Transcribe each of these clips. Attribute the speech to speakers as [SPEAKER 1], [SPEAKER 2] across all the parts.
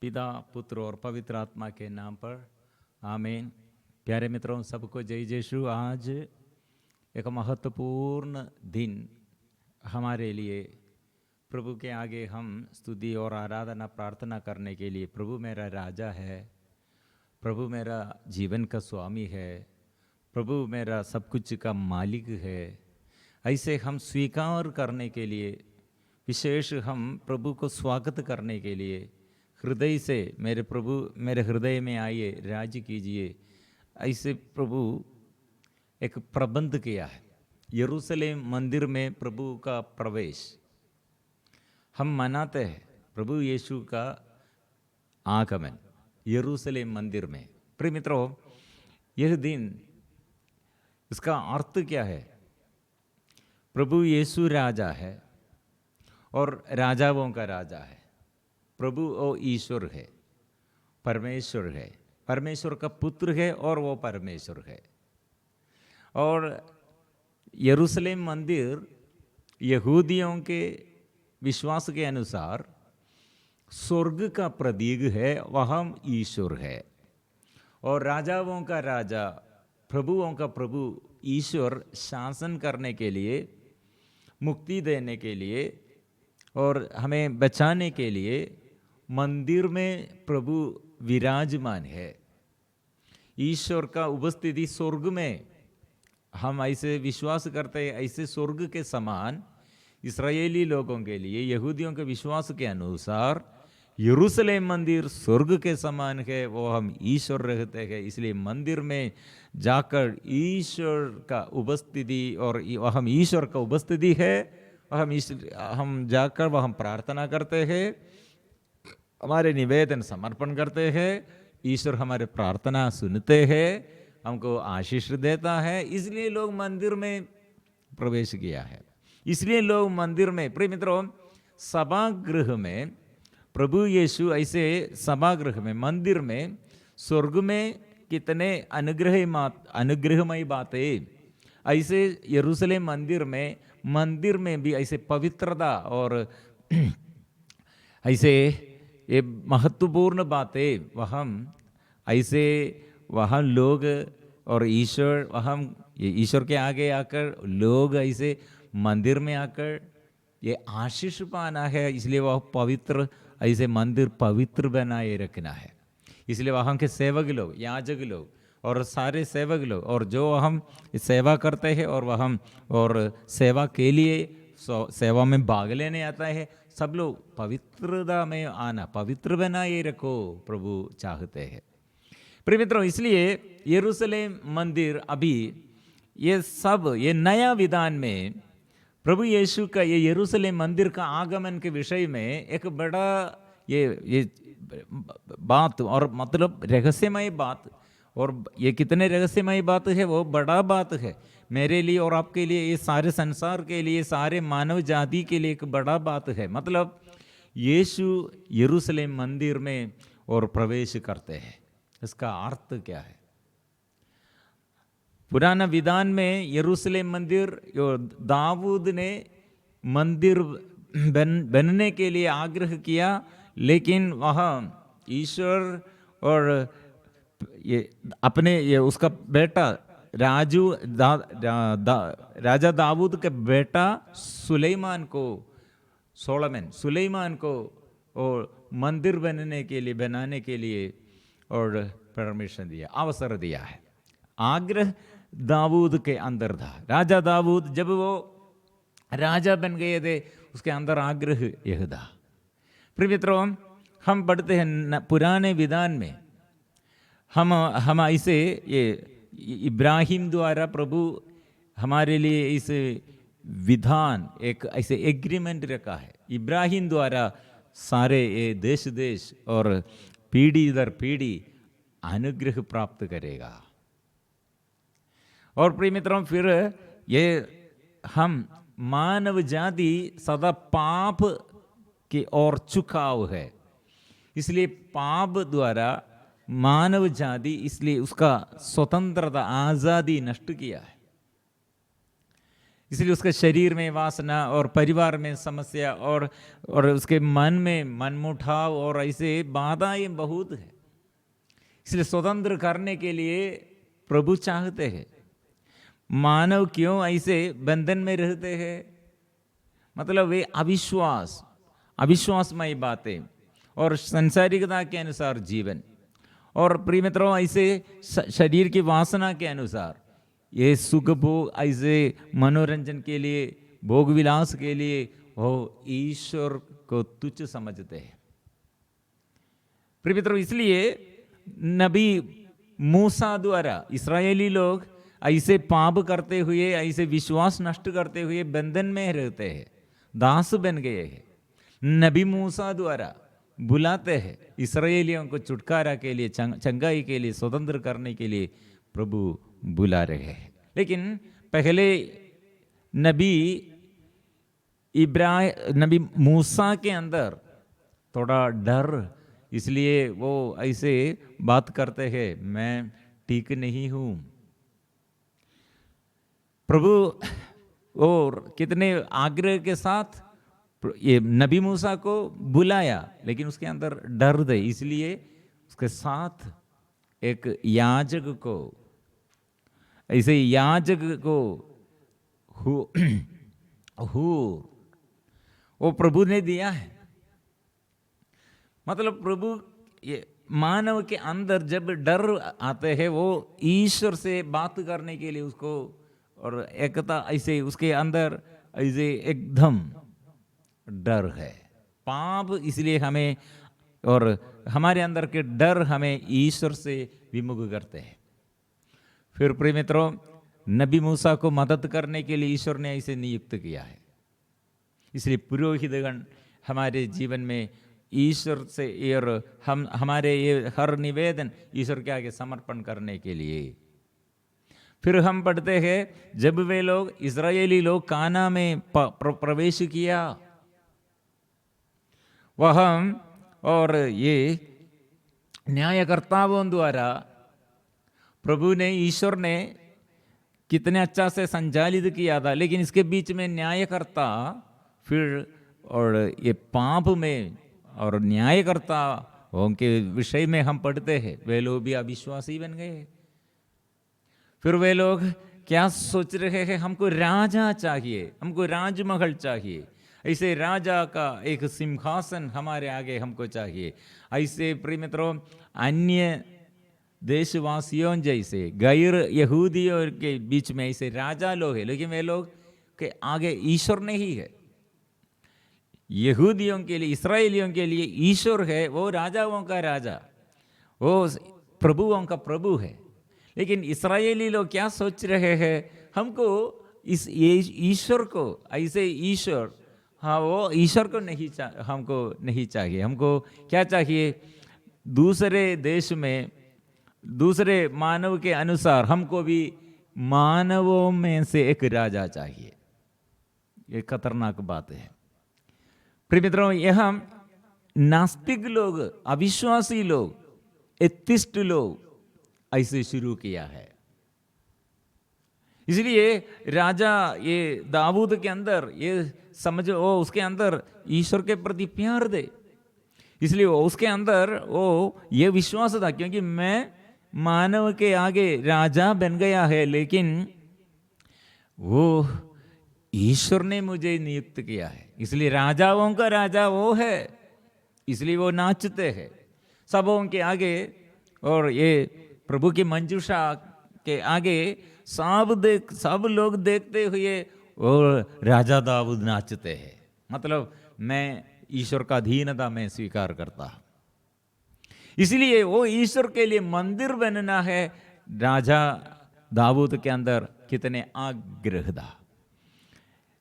[SPEAKER 1] पिता पुत्र और पवित्र आत्मा के नाम पर आमीन। प्यारे मित्रों, सबको जय यीशु। आज एक महत्वपूर्ण दिन हमारे लिए प्रभु के आगे हम स्तुति और आराधना प्रार्थना करने के लिए, प्रभु मेरा राजा है, प्रभु मेरा जीवन का स्वामी है, प्रभु मेरा सब कुछ का मालिक है, ऐसे हम स्वीकार करने के लिए, विशेष हम प्रभु को स्वागत करने के लिए हृदय से, मेरे प्रभु मेरे हृदय में आइए, राज्य कीजिए, ऐसे प्रभु एक प्रबंध किया है। यरूशलेम मंदिर में प्रभु का प्रवेश हम मनाते हैं, प्रभु यीशु का आगमन यरूशलेम मंदिर में। प्रिय मित्रों, यह दिन, इसका अर्थ क्या है? प्रभु यीशु राजा है और राजाओं का राजा है। प्रभु वो ईश्वर है, परमेश्वर है, परमेश्वर का पुत्र है और वो परमेश्वर है। और यरूशलेम मंदिर यहूदियों के विश्वास के अनुसार स्वर्ग का प्रतीक है, वह ईश्वर है। और राजाओं का राजा, प्रभुओं का प्रभु ईश्वर शासन करने के लिए, मुक्ति देने के लिए और हमें बचाने के लिए मंदिर में प्रभु विराजमान है। ईश्वर का उपस्थिति स्वर्ग में, हम ऐसे विश्वास करते हैं। ऐसे स्वर्ग के समान इस्राएली लोगों के लिए, यहूदियों के विश्वास के अनुसार यरूशलेम मंदिर स्वर्ग के समान है, वो हम ईश्वर रहते हैं। इसलिए मंदिर में जाकर ईश्वर का उपस्थिति, और हम ईश्वर का उपस्थिति है, हम जाकर वह हम प्रार्थना करते हैं, हमारे निवेदन समर्पण करते हैं। ईश्वर हमारे प्रार्थना सुनते हैं, हमको आशीष देता है। इसलिए लोग मंदिर में प्रवेश किया है। इसलिए लोग मंदिर में, प्रिय मित्रों, सभागृह में प्रभु यीशु, ऐसे सभागृह में, मंदिर में, स्वर्ग में कितने अनुग्रहमयी बातें, ऐसे यरूशलेम मंदिर में भी ऐसे पवित्रता और ऐसे ये महत्वपूर्ण बातें, वहाँ लोग और ईश्वर, ये ईश्वर के आगे आकर लोग ऐसे मंदिर में आकर ये आशीष पाना है। इसलिए वह पवित्र, ऐसे मंदिर पवित्र बनाए रखना है। इसलिए वहाँ के सेवक लोग, याजक लोग और सारे सेवक लोग, और जो हम सेवा करते हैं और सेवा के लिए सेवा में भाग लेने आता है, सब लोग पवित्रता में आना, पवित्र बनाए रखो, प्रभु चाहते हैं। प्रिय मित्रों, इसलिए यरूशलेम मंदिर अभी ये नया विधान में प्रभु यीशु का ये यरूशलेम मंदिर का आगमन के विषय में एक बड़ा ये बात, और मतलब रहस्यमय बात, और ये कितने रहस्यमय बात है, वो बड़ा बात है मेरे लिए और आपके लिए, ये सारे संसार के लिए, सारे मानव जाति के लिए एक बड़ा बात है। मतलब यीशु यरूशलेम मंदिर में और प्रवेश करते हैं। इसका अर्थ क्या है? पुराना विधान में यरूशलेम मंदिर, दाऊद ने मंदिर बनने के लिए आग्रह किया, लेकिन वहाँ ईश्वर और उसका बेटा राजा दाऊद के बेटा सुलेमान को और मंदिर बनाने के लिए और परमिशन दिया, अवसर दिया है। आग्रह दाऊद के अंदर था। राजा दाऊद जब वो राजा बन गए थे, उसके अंदर आग्रह यह था। प्रिय मित्रों, हम पढ़ते हैं पुराने विधान में, हम ऐसे ये इब्राहिम द्वारा प्रभु हमारे लिए इस विधान, एक ऐसे एग्रीमेंट रखा है। इब्राहिम द्वारा सारे ये देश और पीढ़ी दर पीढ़ी अनुग्रह प्राप्त करेगा। और प्रिय मित्रों, फिर ये हम मानव जाति सदा पाप की ओर झुकाव है। इसलिए पाप द्वारा मानव जाति, इसलिए उसका स्वतंत्रता, आजादी नष्ट किया है। इसलिए उसके शरीर में वासना और परिवार में समस्या और उसके मन में मनमुटाव और ऐसे बाधाएं बहुत है। इसलिए स्वतंत्र करने के लिए प्रभु चाहते हैं। मानव क्यों ऐसे बंधन में रहते हैं? मतलब वे अविश्वासमय बातें और संसारिकता के अनुसार जीवन, और प्रिय मित्रों ऐसे शरीर की वासना के अनुसार ये सुख भोग, ऐसे मनोरंजन के लिए, भोग विलास के लिए वो ईश्वर को तुच्छ समझते हैं। प्रिय मित्रों, इसलिए नबी मूसा द्वारा इस्राएली लोग ऐसे पाप करते हुए, ऐसे विश्वास नष्ट करते हुए बंधन में रहते हैं, दास बन गए हैं। नबी मूसा द्वारा बुलाते हैं इस्राएलियों को छुटकारा के लिए, चंगाई के लिए, स्वतंत्र करने के लिए प्रभु बुला रहे हैं। लेकिन पहले नबी मूसा के अंदर थोड़ा डर, इसलिए वो ऐसे बात करते हैं, मैं ठीक नहीं हूं। प्रभु और कितने आग्रह के साथ ये नबी मूसा को बुलाया, लेकिन उसके अंदर डर थे, इसलिए उसके साथ एक याजक को, ऐसे याजक को वो प्रभु ने दिया है। मतलब प्रभु ये मानव के अंदर जब डर आते हैं, वो ईश्वर से बात करने के लिए उसको, और एकता ऐसे उसके अंदर ऐसे एकदम डर है। पाप इसलिए हमें, और हमारे अंदर के डर हमें ईश्वर से विमुख करते हैं। फिर प्रिय मित्रों, नबी मूसा को मदद करने के लिए ईश्वर ने ऐसे नियुक्त किया है। इसलिए पुरोहितगण हमारे जीवन में ईश्वर से, और हमारे ये हर निवेदन ईश्वर के आगे समर्पण करने के लिए। फिर हम पढ़ते हैं, जब वे लोग इस्राएली लोग काना में प्रवेश किया, वह और ये न्यायकर्ताओं द्वारा प्रभु ने, ईश्वर ने कितने अच्छा से संचालित किया था, लेकिन इसके बीच में न्यायकर्ता फिर, और ये पाप में और न्यायकर्ता उनके विषय में हम पढ़ते हैं, वे लोग भी अविश्वासी बन गए। फिर वे लोग क्या सोच रहे हैं, हमको राजा चाहिए, हमको राजमहल चाहिए, ऐसे राजा का एक सिंहासन हमारे आगे हमको चाहिए। ऐसे प्रिय मित्रों, अन्य देशवासियों जैसे गैर यहूदियों के बीच में ऐसे राजा लोग हैं, लेकिन वे लोग के आगे ईश्वर नहीं है। यहूदियों के लिए, इस्राएलियों के लिए ईश्वर है, वो राजाओं का राजा, वो प्रभुओं का प्रभु है। लेकिन इस्राएली लोग क्या सोच रहे हैं, हमको इस ईश्वर को, ऐसे ईश्वर, हाँ वो ईश्वर को हमको नहीं चाहिए। हमको क्या चाहिए, दूसरे देश में दूसरे मानव के अनुसार हमको भी मानवों में से एक राजा चाहिए। ये खतरनाक बात है। प्रिय मित्रों, यह नास्तिक लोग, अविश्वासी लोग, एथिस्ट लोग ऐसे शुरू किया है। इसलिए राजा ये दाऊद के अंदर ये समझो, वो उसके अंदर ईश्वर के प्रति प्यार दे, इसलिए वो उसके अंदर वो ये विश्वास था, क्योंकि मैं मानव के आगे राजा बन गया है, लेकिन वो ईश्वर ने मुझे नियुक्त किया है, इसलिए राजाओं का राजा वो है, इसलिए वो नाचते हैं सबों के आगे। और ये प्रभु की मंजूषा के आगे सब लोग देखते हुए और राजा दाऊद नाचते हैं। मतलब मैं ईश्वर का अधीनता में स्वीकार करता हूं, इसलिए वो ईश्वर के लिए मंदिर बनना है। राजा दाऊद के अंदर कितने आग्रह था।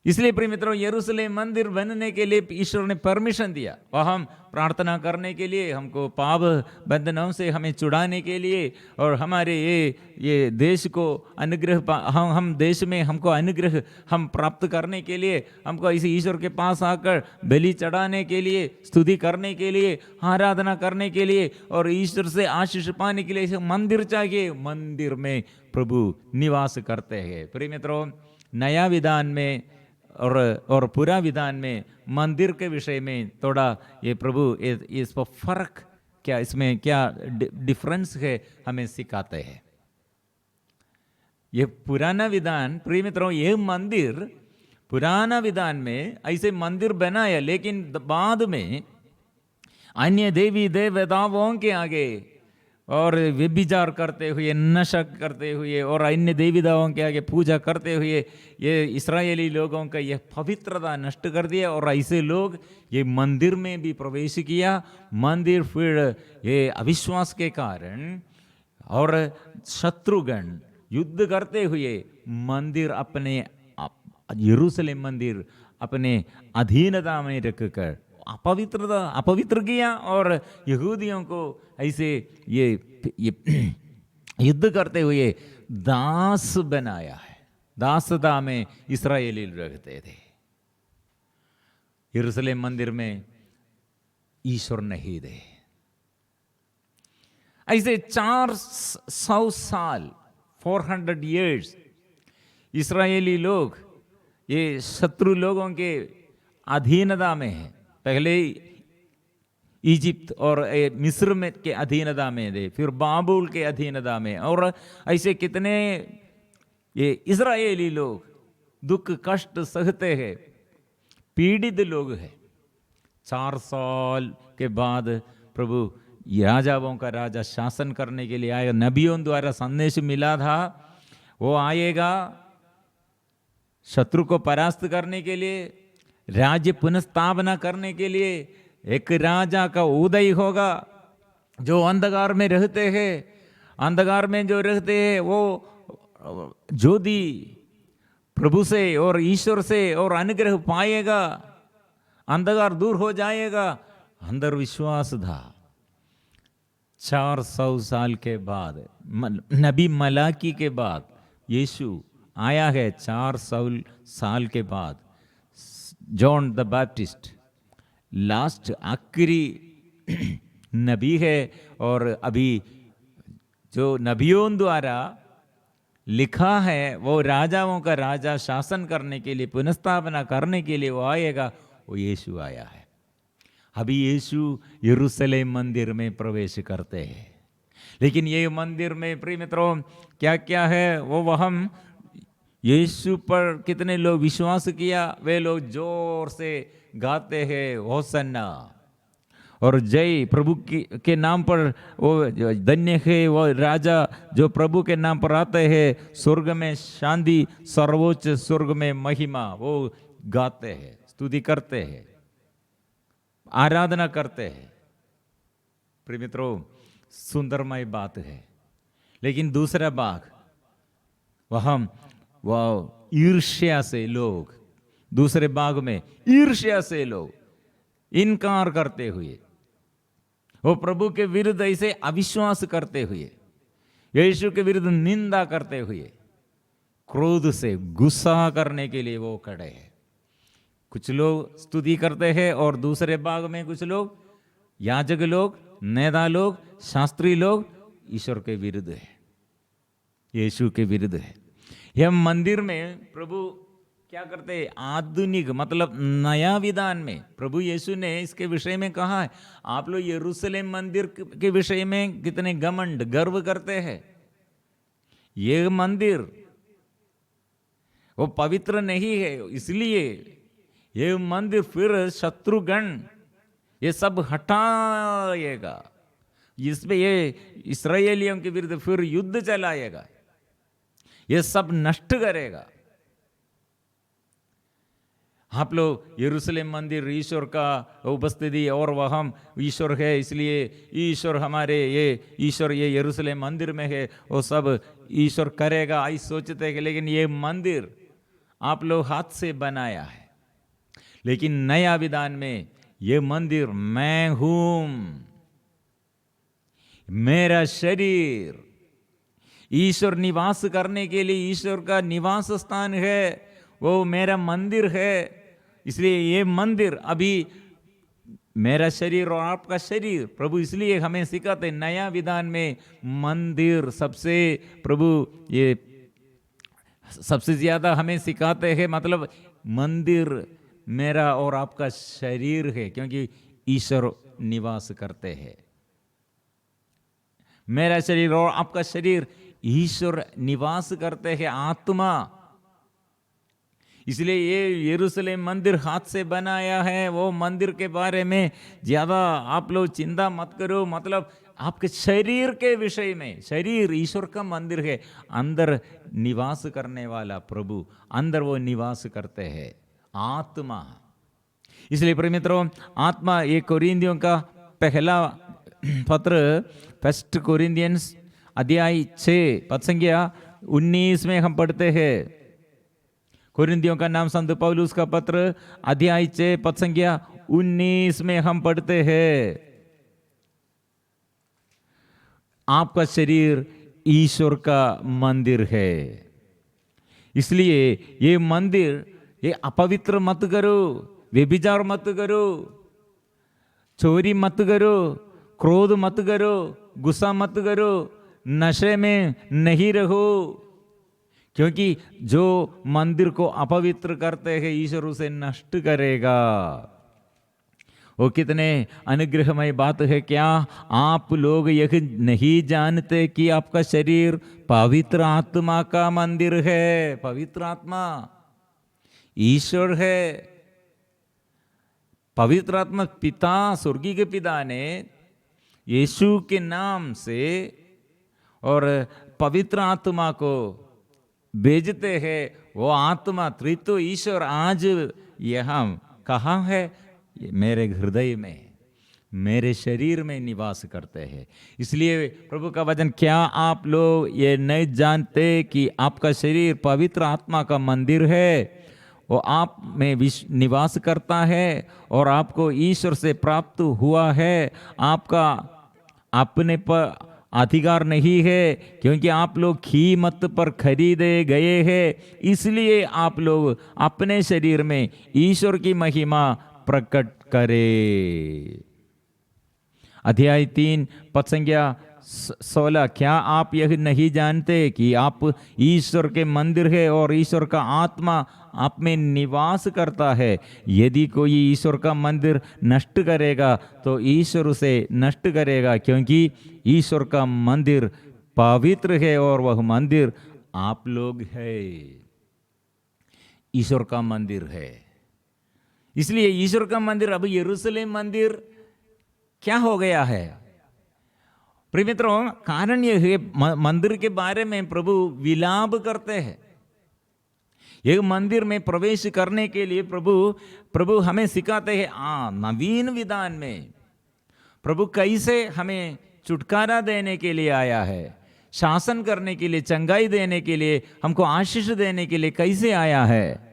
[SPEAKER 1] इसलिए प्रिय मित्रों, यरूशलेम मंदिर बनने के लिए ईश्वर ने परमिशन दिया, और हम प्रार्थना करने के लिए, हमको पाप बंधनों से हमें छुड़ाने के लिए, और हमारे ये देश को अनुग्रह, हम देश में हमको अनुग्रह हम प्राप्त करने के लिए, हमको इसी ईश्वर के पास आकर बलि चढ़ाने के लिए, स्तुति करने के लिए, आराधना करने के लिए, और ईश्वर से आशीष पाने के लिए मंदिर चाहिए। मंदिर में प्रभु निवास करते हैं। प्रिय मित्रों, नया विधान में और पुरा विधान में मंदिर के विषय में थोड़ा ये प्रभु इस पर फर्क क्या, इसमें क्या डिफरेंस है, हमें सिखाते हैं। ये पुराना विधान, प्रिय मित्रों, ये मंदिर पुराना विधान में ऐसे मंदिर बनाया, लेकिन बाद में अन्य देवी देवताओं के आगे और व्यभिचार करते हुए, नशा करते हुए और अन्य देवी देवताओं के आगे पूजा करते हुए ये इस्राएली लोगों का यह पवित्रता नष्ट कर दिया, और ऐसे लोग ये मंदिर में भी प्रवेश किया। मंदिर फिर ये अविश्वास के कारण और शत्रुगण युद्ध करते हुए मंदिर अपने यरूशलेम मंदिर अपने अधीनता में रखकर अपवित्र किया, और यहूदियों को ऐसे ये युद्ध करते हुए दास बनाया है। दासता में इस्राएली रहते थे। यरूशलेम मंदिर में ईश्वर नहीं थे। ऐसे 400 साल 400 years इस्राएली लोग ये शत्रु लोगों के अधीनता में है। पहले इजिप्त और मिस्र में के अधीनता में थे, फिर बाबुल के अधीनता में, और ऐसे कितने ये इस्राएली लोग दुख कष्ट सहते हैं, पीड़ित लोग हैं। 4 साल के बाद प्रभु राजाओं का राजा शासन करने के लिए आया। नबियों द्वारा संदेश मिला था, वो आएगा शत्रु को परास्त करने के लिए, राज्य पुनर्स्थापना करने के लिए। एक राजा का उदय होगा। जो अंधकार में रहते हैं, अंधकार में जो रहते हैं, वो ज्योति प्रभु से और ईश्वर से और अनुग्रह पाएगा, अंधकार दूर हो जाएगा। अंदर विश्वास था। 400 साल के बाद, नबी मलाकी के बाद यीशु आया है। 400 साल के बाद जॉन द बैप्टिस्ट लास्ट आखिरी नबी है, और अभी जो नबियों द्वारा लिखा है वो राजाओं का राजा शासन करने के लिए, पुनर्स्थापना करने के लिए वो आएगा, वो यीशु आया है। अभी यीशु यरूशलेम मंदिर में प्रवेश करते हैं। लेकिन ये मंदिर में प्रिय मित्रों क्या क्या है, वो हम यीशु पर कितने लोग विश्वास किया, वे लोग जोर से गाते हैं होसन्ना, और जय प्रभु के नाम पर वो धन्य है वो राजा जो प्रभु के नाम पर आते हैं। स्वर्ग में शांति, सर्वोच्च स्वर्ग में महिमा, वो गाते हैं, स्तुति करते हैं, आराधना करते हैं। प्रिय मित्रों, सुंदरमय बात है। लेकिन दूसरा भाग, वह ईर्ष्या से लोग, दूसरे भाग में ईर्ष्या से लोग इनकार करते हुए, वो प्रभु के विरुद्ध ऐसे अविश्वास करते हुए, यीशु के विरुद्ध निंदा करते हुए, क्रोध से गुस्सा करने के लिए वो खड़े हैं। कुछ लोग स्तुति करते हैं, और दूसरे भाग में कुछ लोग, याजक लोग, नेता लोग, शास्त्री लोग ईश्वर के विरुद्ध है, यीशु के विरुद्ध है। यह मंदिर में प्रभु क्या करते हैं, आधुनिक मतलब नया विधान में प्रभु यीशु ने इसके विषय में कहा है। आप लोग यरूशलेम मंदिर के विषय में कितने घमंड गर्व करते हैं। ये मंदिर वो पवित्र नहीं है, इसलिए ये मंदिर फिर शत्रुगण ये सब हटाएगा, इसमें ये इस्राएलियों के विरुद्ध फिर युद्ध चलाएगा, ये सब नष्ट करेगा। आप लोग यरूशलेम मंदिर ईश्वर का उपस्थिति, और वह हम ईश्वर है, इसलिए ईश्वर हमारे ये यरूशलेम मंदिर में है, वो सब ईश्वर करेगा, ऐसा सोचते हैं। लेकिन ये मंदिर आप लोग हाथ से बनाया है। लेकिन नया विधान में ये मंदिर मैं हूं, मेरा शरीर ईश्वर निवास करने के लिए, ईश्वर का निवास स्थान है, वो मेरा मंदिर है। इसलिए ये मंदिर अभी मेरा शरीर और आपका शरीर, प्रभु इसलिए हमें सिखाते नया विधान में मंदिर सबसे प्रभु ये सबसे ज्यादा हमें सिखाते हैं, मतलब मंदिर मेरा और आपका शरीर है, क्योंकि ईश्वर निवास करते हैं। मेरा शरीर और आपका शरीर, ईश्वर निवास करते हैं, आत्मा। इसलिए ये यरूशलेम मंदिर हाथ से बनाया है, वो मंदिर के बारे में ज्यादा आप लोग चिंता मत करो। मतलब आपके शरीर के विषय में, शरीर ईश्वर का मंदिर है, अंदर निवास करने वाला प्रभु, अंदर वो निवास करते हैं, आत्मा। इसलिए प्रिय मित्रों, आत्मा, ये कोरिन्थियों का पहला पत्र, 1 कोरिन्थियंस अध्याय 6 पद संख्या 19 में हम पढ़ते हैं। कोरिन्थियों का नाम संत पौलुस का पत्र अध्याय 6 पद संख्या 19 में हम पढ़ते हैं, आपका शरीर ईश्वर का मंदिर है। इसलिए ये मंदिर, ये अपवित्र मत करो, व्यभिचार मत करो, चोरी मत करो, क्रोध मत करो, गुस्सा मत करो, नशे में नहीं रहो, क्योंकि जो मंदिर को अपवित्र करते हैं ईश्वर उसे नष्ट करेगा। वो कितने अनुग्रहमय बात है। क्या आप लोग यह नहीं जानते कि आपका शरीर पवित्र आत्मा का मंदिर है? पवित्र आत्मा ईश्वर है। पवित्र आत्मा पिता, स्वर्गीय के पिता ने यीशु के नाम से और पवित्र आत्मा को भेजते हैं। वो आत्मा त्रित्व ईश्वर आज यहाँ कहाँ है? मेरे हृदय में, मेरे शरीर में निवास करते हैं। इसलिए प्रभु का वचन, क्या आप लोग ये नहीं जानते कि आपका शरीर पवित्र आत्मा का मंदिर है? वो आप में निवास करता है और आपको ईश्वर से प्राप्त हुआ है। आपका अपने पर अधिकार नहीं है, क्योंकि आप लोग कीमत पर खरीदे गए हैं। इसलिए आप लोग अपने शरीर में ईश्वर की महिमा प्रकट करें। अध्याय 3 पद संख्या 16, क्या आप यह नहीं जानते कि आप ईश्वर के मंदिर है और ईश्वर का आत्मा आप में निवास करता है? यदि कोई ईश्वर का मंदिर नष्ट करेगा तो ईश्वर उसे नष्ट करेगा, क्योंकि ईश्वर का मंदिर पवित्र है और वह मंदिर आप लोग है। ईश्वर का मंदिर है। इसलिए ईश्वर का मंदिर, अब यरूशलेम मंदिर क्या हो गया है? प्रिय मित्रों, कारण यह है, मंदिर के बारे में प्रभु विलाप करते हैं। एक मंदिर में प्रवेश करने के लिए प्रभु हमें सिखाते हैं। नवीन विधान में प्रभु कैसे हमें छुटकारा देने के लिए आया है, शासन करने के लिए, चंगाई देने के लिए, हमको आशीष देने के लिए कैसे आया है।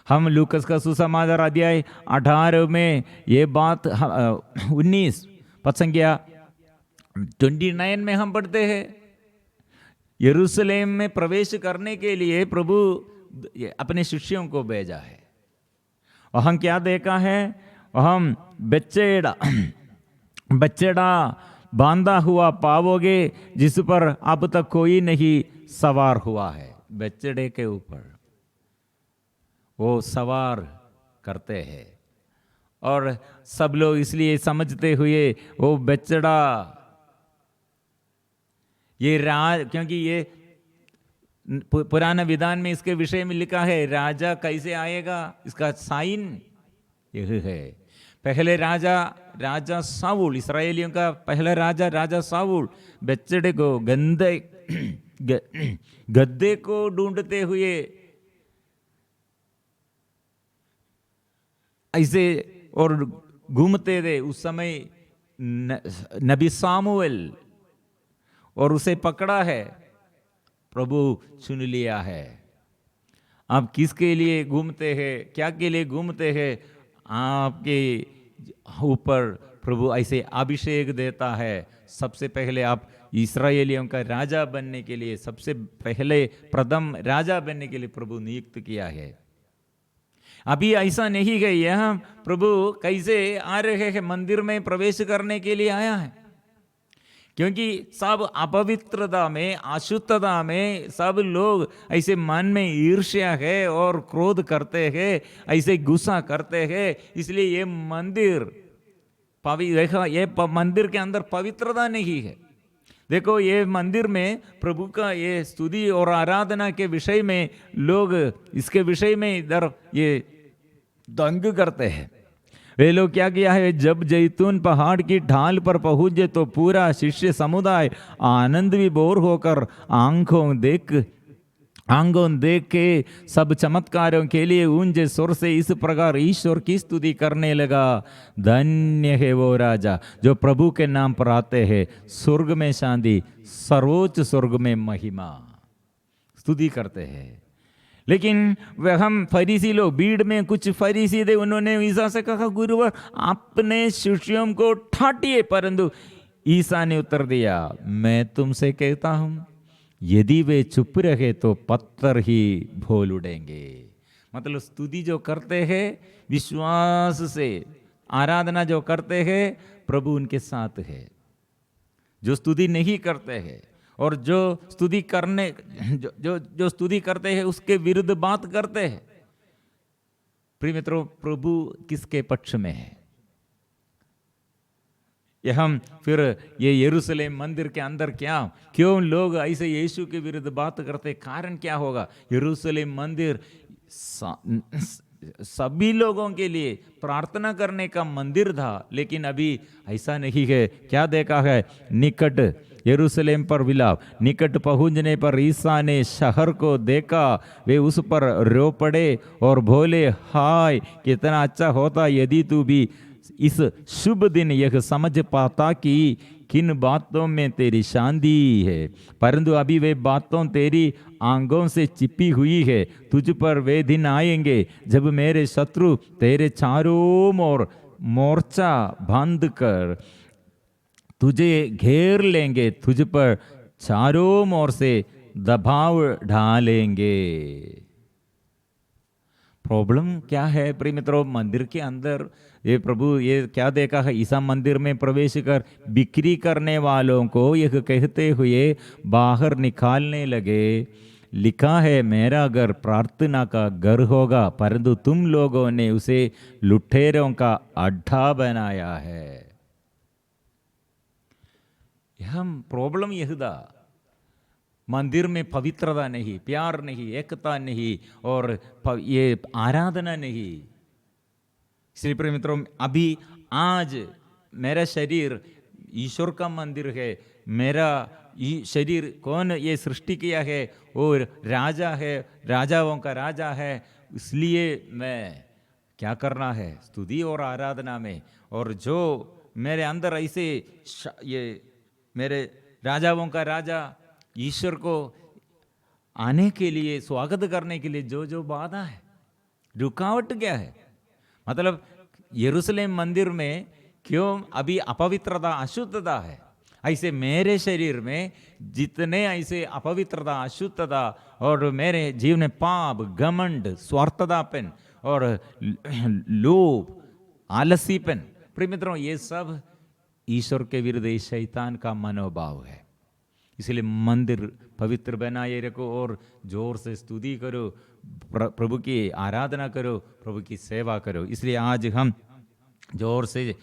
[SPEAKER 1] हम लूकस का सुसमाचार अध्याय 18 में ये बात 19 पद संख्या 29 में हम पढ़ते हैं। यरूशलेम में प्रवेश करने के लिए प्रभु अपने शिष्यों को भेजा है। और हम क्या देखा है? हम बच्चेड़ा बांधा हुआ पाओगे, जिस पर अब तक कोई नहीं सवार हुआ है। बच्चेड़े के ऊपर वो सवार करते हैं, और सब लोग इसलिए समझते हुए वो बच्चेड़ा, ये क्योंकि ये पुराना विधान में इसके विषय में लिखा है, राजा कैसे आएगा, इसका साइन यह है। पहले राजा साउल, इस्राएलियों का पहला राजा साउल बच्चेड़े को गद्दे को ढूंढते हुए ऐसे और घूमते थे। उस समय नबी सामुएल और उसे पकड़ा है, प्रभु चुन लिया है। आप किसके लिए घूमते हैं, क्या के लिए घूमते हैं? आपके ऊपर प्रभु ऐसे अभिषेक देता है। सबसे पहले आप इस्राएलियों का राजा बनने के लिए, सबसे पहले प्रथम राजा बनने के लिए प्रभु नियुक्त किया है। अभी ऐसा नहीं है। यहाँ प्रभु कैसे आ रहे हैं? मंदिर में प्रवेश करने के लिए आया है। क्योंकि सब अपवित्रता में, अशुद्धता में सब लोग ऐसे मन में ईर्ष्या है और क्रोध करते हैं, ऐसे गुस्सा करते हैं। इसलिए ये मंदिर देखा, ये मंदिर के अंदर पवित्रता नहीं है। देखो, ये मंदिर में प्रभु का ये स्तुति और आराधना के विषय में लोग इसके विषय में इधर ये दंग करते हैं। वे लोग क्या किया है, जब जैतून पहाड़ की ढाल पर पहुंचे तो पूरा शिष्य समुदाय आनंद विभोर होकर आंखों देख के सब चमत्कारों के लिए ऊंचे स्वर से इस प्रकार ईश्वर की स्तुति करने लगा, धन्य है वो राजा जो प्रभु के नाम पर आते हैं, स्वर्ग में शांति, सर्वोच्च स्वर्ग में महिमा। स्तुति करते हैं। लेकिन वह हम फरीसी लोग, भीड़ में कुछ फरीसी थे, उन्होंने ईसा से कहा, गुरुवर अपने शिष्यों को ठाटिए। परंतु ईसा ने उत्तर दिया, मैं तुमसे कहता हूं, यदि वे चुप रहे तो पत्थर ही बोल उड़ेंगे। मतलब स्तुति जो करते हैं, विश्वास से आराधना जो करते हैं, प्रभु उनके साथ है। जो स्तुति नहीं करते हैं और जो स्तुति करने जो स्तुति करते हैं उसके विरुद्ध बात करते हैं, प्रिय मित्रों, प्रभु किसके पक्ष में है? ये हम फिर ये यरूशलेम मंदिर के अंदर क्यों लोग ऐसे यीशु के विरुद्ध बात करते? कारण क्या होगा? यरूशलेम मंदिर सभी लोगों के लिए प्रार्थना करने का मंदिर था, लेकिन अभी ऐसा नहीं है। क्या देखा है? निकट यरूशलेम पर विलाप। निकट पहुंचने पर ईसा ने शहर को देखा, वे उस पर रो पड़े और बोले, हाय कितना अच्छा होता यदि तू भी इस शुभ दिन यह समझ पाता कि किन बातों में तेरी शांति है, परंतु अभी वे बातों तेरी आंगों से चिपी हुई है। तुझ पर वे दिन आएंगे जब मेरे शत्रु तेरे चारों ओर मोर्चा बांध कर तुझे घेर लेंगे, तुझ पर चारों ओर से दबाव डालेंगे। प्रॉब्लम क्या है प्रिय मित्रों? मंदिर के अंदर ये प्रभु ये क्या देखा है? ईसा मंदिर में प्रवेश कर बिक्री करने वालों को यह कहते हुए बाहर निकालने लगे, लिखा है मेरा घर प्रार्थना का घर होगा, परंतु तुम लोगों ने उसे लुटेरों का अड्डा बनाया है। हम प्रॉब्लम यह था, मंदिर में पवित्रता नहीं, प्यार नहीं, एकता नहीं और ये आराधना नहीं। इसलिए प्रिय मित्रों, अभी आज मेरा शरीर ईश्वर का मंदिर है। मेरा शरीर कौन ये सृष्टि किया है? और राजा है, राजाओं का राजा है। इसलिए मैं क्या करना है? स्तुति और आराधना में। और जो मेरे अंदर ऐसे ये मेरे राजाओं का राजा ईश्वर को आने के लिए, स्वागत करने के लिए जो जो बाधा है, रुकावट क्या है? मतलब यरूशलेम मंदिर में क्यों अभी अपवित्रता, अशुद्धता है? ऐसे मेरे शरीर में जितने ऐसे अपवित्रता, अशुद्धता और मेरे जीवन में पाप, घमंड, स्वार्थतापन और लोभ, आलसीपन, प्रिय मित्रों, ये सब ईश्वर के विरुद्ध शैतान का मनोभाव है। इसलिए मंदिर पवित्र बनाए रखो और जोर से स्तुति करो, प्रभु की आराधना करो, प्रभु की सेवा करो। इसलिए आज हम जोर से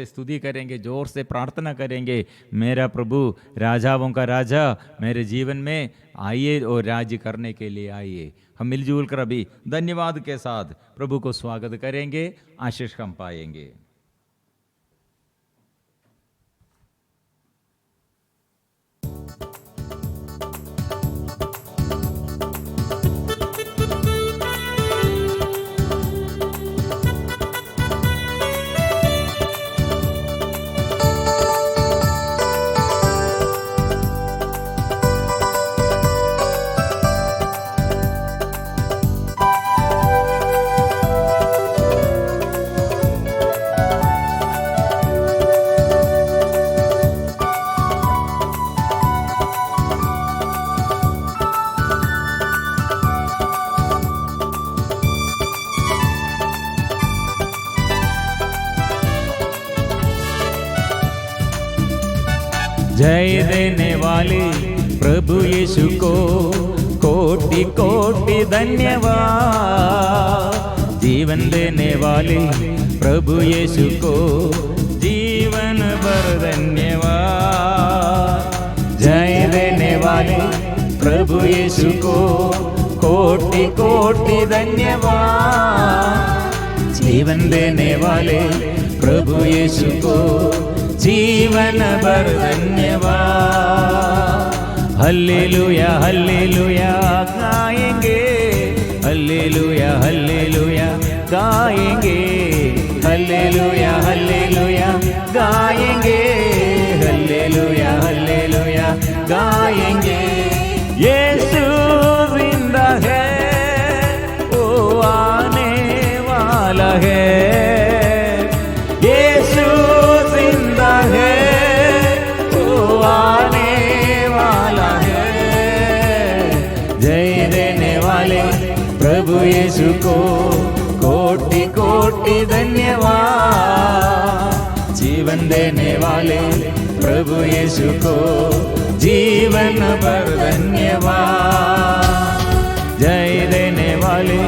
[SPEAKER 1] स्तुति करेंगे, जोर से प्रार्थना करेंगे, मेरा प्रभु राजाओं का राजा मेरे जीवन में आइए और राज्य करने के लिए आइए। हम मिलजुल कर अभी धन्यवाद के साथ प्रभु को स्वागत करेंगे, आशीष हम पाएंगे। जय देने वाले प्रभु यीशु को कोटि कोटि धन्यवाद। जीवन देने वाले प्रभु यीशु को जीवन भर धन्यवाद। जय देने वाले प्रभु यीशु को कोटि कोटि धन्यवाद। जीवन देने वाले प्रभु यीशु को जीवन भर धन्यवाद। हल्लेलुया हल्लेलुया गाएंगे, हल्लेलुया हल्लेलुया गाएंगे, हल्लेलुया हल्लेलुया गाएंगे, हल्लेलुया हल्लेलुया गाएंगे। यीशु जिंदा है, वो आने वाला है। यीशु जिंदा है, वो आने वाला है। जय देने वाले प्रभु यीशु को कोटि कोटि धन्यवाद। जीवन देने वाले प्रभु यीशु को जीवन भर धन्यवाद। जय देने वाले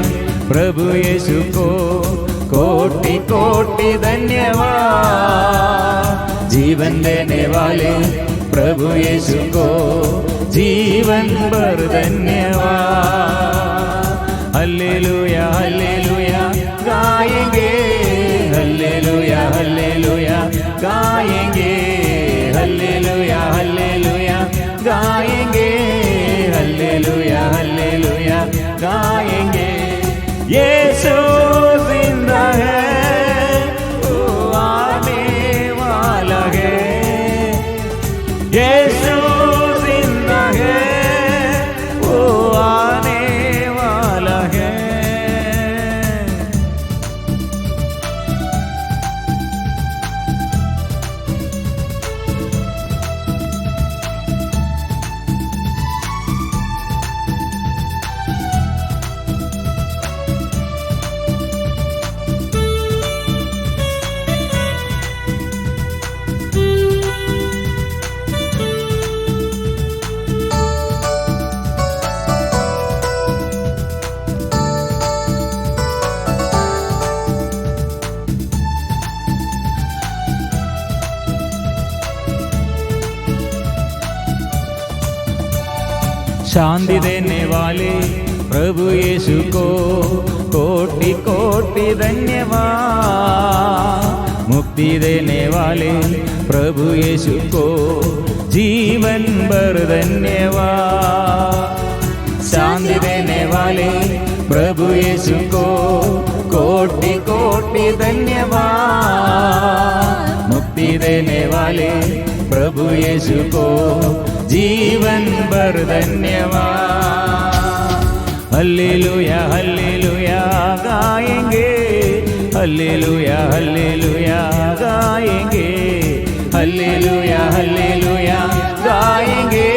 [SPEAKER 1] प्रभु यीशु को कोटि कोटि धन्यवाद। जीवन देने वाले प्रभु यीशु को जीवन भर धन्यवाद। हल्लेलुया हल्लेलुया गाएंगे, हल्लेलुया हल्लेलुया गाएंगे, हल्लेलुया हल्लेलुया गाएंगे, हल्लेलुया हल्लेलुया गाएंगे। यीशु जिंदा है, वो आने वाला है। यीशु जिंदा है, वो आने वाला है। शांति देने वाले प्रभु यीशु को कोटि कोटि धन्यवाद। मुक्ति देने वाले प्रभु यीशु को जीवन भर धन्यवाद। शांति देने वाले प्रभु यीशु को कोटि कोटि धन्यवाद। मुक्ति देने वाले प्रभु यीशु को जीवन भर धन्यवाद। हल्लेलुया हल्लेलुया गाएंगे, हल्लेलुया हल्लेलुया गाएंगे, हल्लेलुया हल्लेलुया गाएंगे,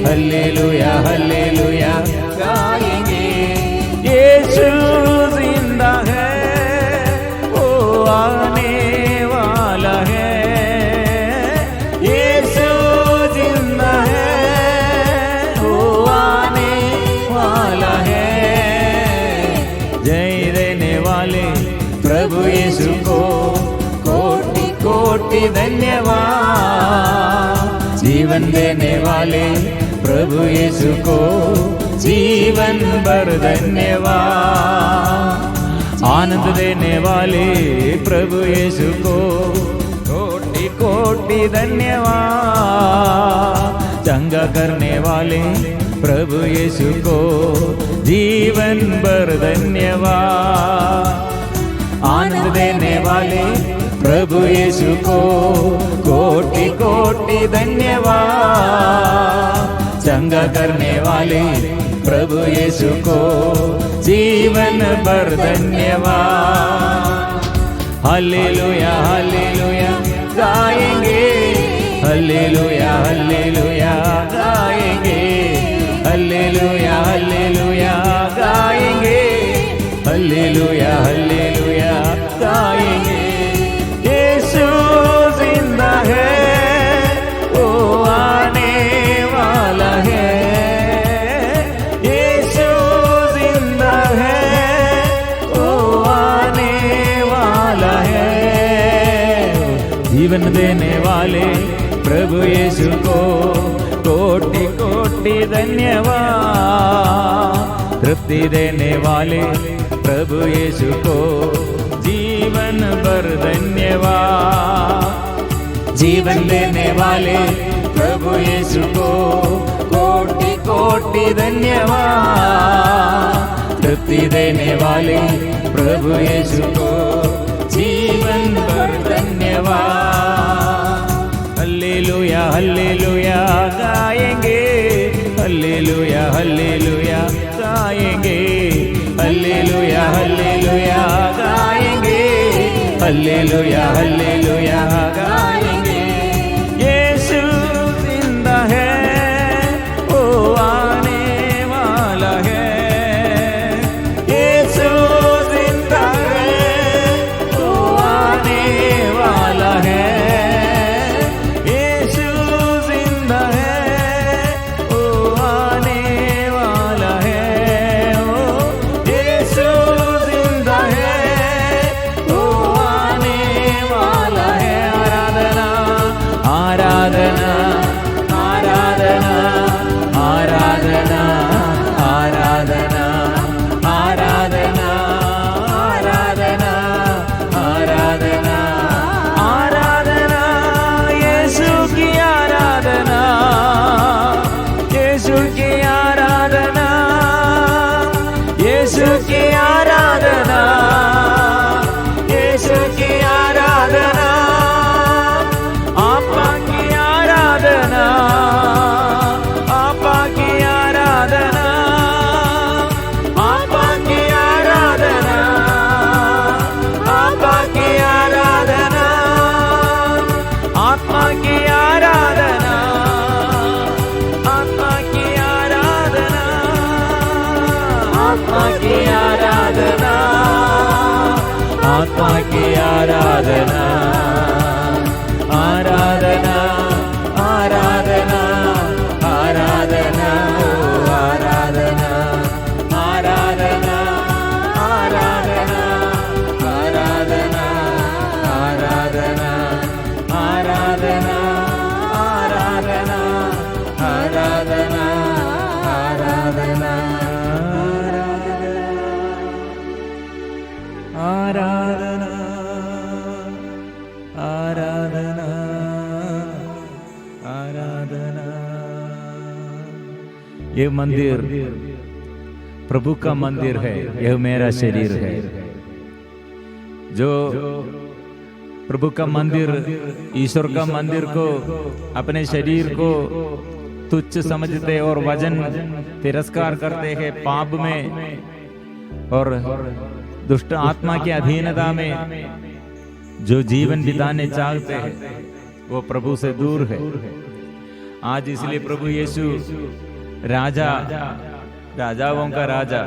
[SPEAKER 1] हल्लेलुया हल्लेलुया गाएंगे। यीशु जिंदा है, वो आने वाला है। यीशु जिंदा है, वो आने वाला है। जय देने वाले प्रभु यीशु को कोटि कोटि धन्यवाद। जीवन देने वाले प्रभु यीशु को जीवन भर धन्यवाद। आनंद देने वाले प्रभु यीशु को कोटि कोटि धन्यवाद। चंगा करने वाले प्रभु यीशु को जीवन भर धन्यवाद। आनंद देने वाले प्रभु यीशु को कोटि कोटि धन्यवाद। चंगा करने वाले प्रभु यीशु को जीवन भर धन्यवाद। हल्लेलुया हल्लेलुया गाएंगे, हल्लेलुया हल्लेलुया गाएंगे, हल्लेलुया हल्लेलुया गाएंगे, हल्लेलुया हल्लेलुया गाएंगे। यीशु जिंदा है, वो जीवन देने वाले प्रभु यीशु को कोटि कोटि धन्यवाद। तृप्ति देने वाले प्रभु यीशु को जीवन भर धन्यवाद। जीवन देने वाले प्रभु यीशु को कोटि कोटि धन्यवाद। तृप्ति देने वाले प्रभु यीशु को जीवन भर धन्यवाद। हल्लेलुया हल्लेलुया गाएंगे, हल्लेलुया हल्लेलुया गाएंगे, हल्लेलुया हल्लेलुया गाएंगे, हल्लेलुया हल्लेलुया गाएंगे। यीशु जिंदा है, वो आने वाला है। यीशु जिंदा है, वो आने वाला है। यीशु जिंदा है, वो आने वाला है। ओ यीशु जिंदा है, वो आने वाला है। आराधना आराधना आराधना आराधना आराधना आराधना आराधना आराधना आराधना। यीशु की आराधना, यीशु की आराधना, यीशु की आराधना, यीशु की आराधना। आपा की आराधना, आपा की आराधना, आपा की आराधना, आपा की आराधना। आत्मा की आराधना, आत्मा की आराधना, आत्मा की आराधना, आत्मा की आराधना। आराधना आराधना आराधना आराधना आराधना आराधना आराधना आराधना आराधना आराधना आराधना आराधना आराधना आराधना आराधना। ये मंदिर प्रभु का मंदिर है, यह मेरा शरीर है। जो प्रभु का मंदिर, ईश्वर का मंदिर को अपने शरीर को तुच्छ समझते और वजन तिरस्कार करते हैं, पाप में और दुष्ट आत्मा की अधीनता में जो जीवन बिताने चाहते हैं वो प्रभु से दूर है। आज इसलिए प्रभु यीशु राजा, राजाओं का राजा,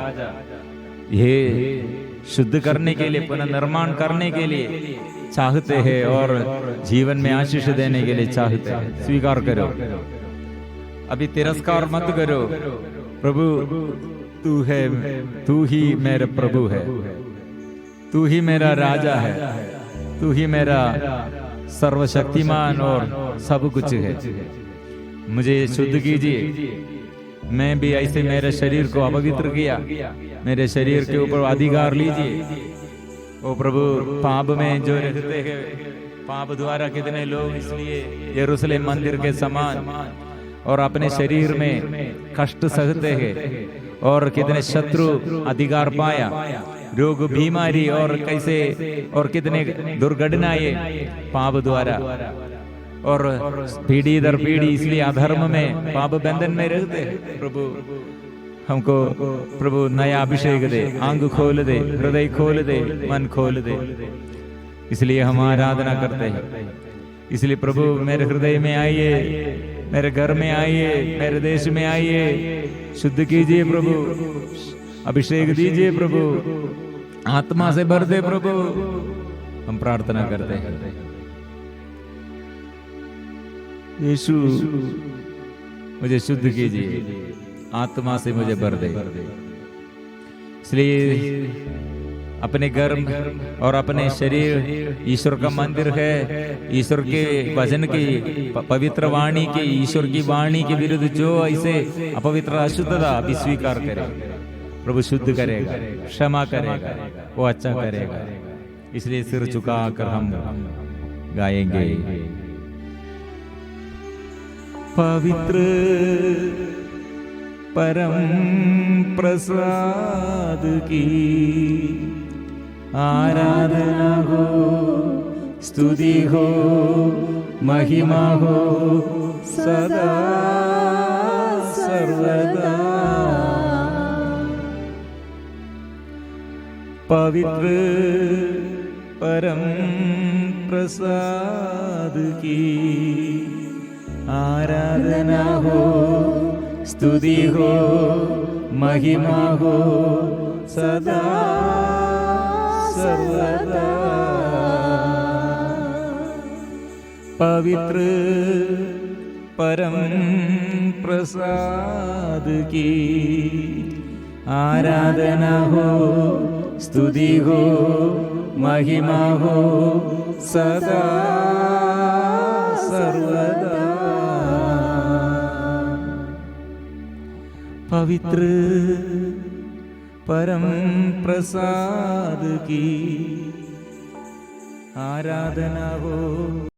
[SPEAKER 1] ये शुद्ध करने के लिए, पुनर्निर्माण करने के लिए चाहते हैं और जीवन में आशीष देने के लिए चाहते हैं। स्वीकार करो, अभी तिरस्कार मत करो। प्रभु तू है, तू ही मेरा प्रभु है, तू ही मेरा राजा है, तू ही मेरा सर्वशक्तिमान और सब कुछ है। मुझे शुद्ध कीजिए। मैं भी ऐसे मेरे शरीर को अपवित्र किया, मेरे शरीर के ऊपर अधिकार लीजिए। ओ प्रभु, पाप में जो रहते हैं, पाप द्वारा कितने लोग इसलिए यरूशलेम मंदिर के समान और अपने शरीर में कष्ट सहते हैं और कितने शत्रु अधिकार पाया, रोग बीमारी और कैसे और कितने दुर्घटनाएं पाप द्वारा और पीढ़ी दर पीढ़ी इसलिए अधर्म में पाप बंधन में रहते हैं। प्रभु हमको प्रभु नया अभिषेक दे, आंख खोल दे, हृदय खोल दे, मन खोल दे। इसलिए हम आराधना करते हैं। इसलिए प्रभु मेरे हृदय में आइए, मेरे घर में आइए, मेरे देश में आइए, शुद्ध कीजिए प्रभु, अभिषेक दीजिए प्रभु, आत्मा से भर दे प्रभु। हम प्रार्थना करते हैं। यीशु मुझे शुद्ध कीजिए, आत्मा से मुझे भर दे। इसलिए अपने घर और अपने शरीर ईश्वर का मंदिर है। ईश्वर के वचन की पवित्र वाणी के, ईश्वर की वाणी के विरुद्ध जो ऐसे अपवित्र अशुद्धता भी स्वीकार करे, प्रभु शुद्ध करेगा, क्षमा करेगा, वो अच्छा करेगा। इसलिए सिर झुकाकर हम गाएंगे, पवित्र परम प्रसाद की आराधना हो, स्तुति हो, महिमा हो सदा सर्वदा। पवित्र परम प्रसाद की आराधना हो, स्तुति हो, महिमा हो सदा सर्वदा। पवित्र परम प्रसाद की आराधना हो, स्तुति हो, महिमा हो सदा सर्वदा। पवित्र परम प्रसाद की आराधना हो।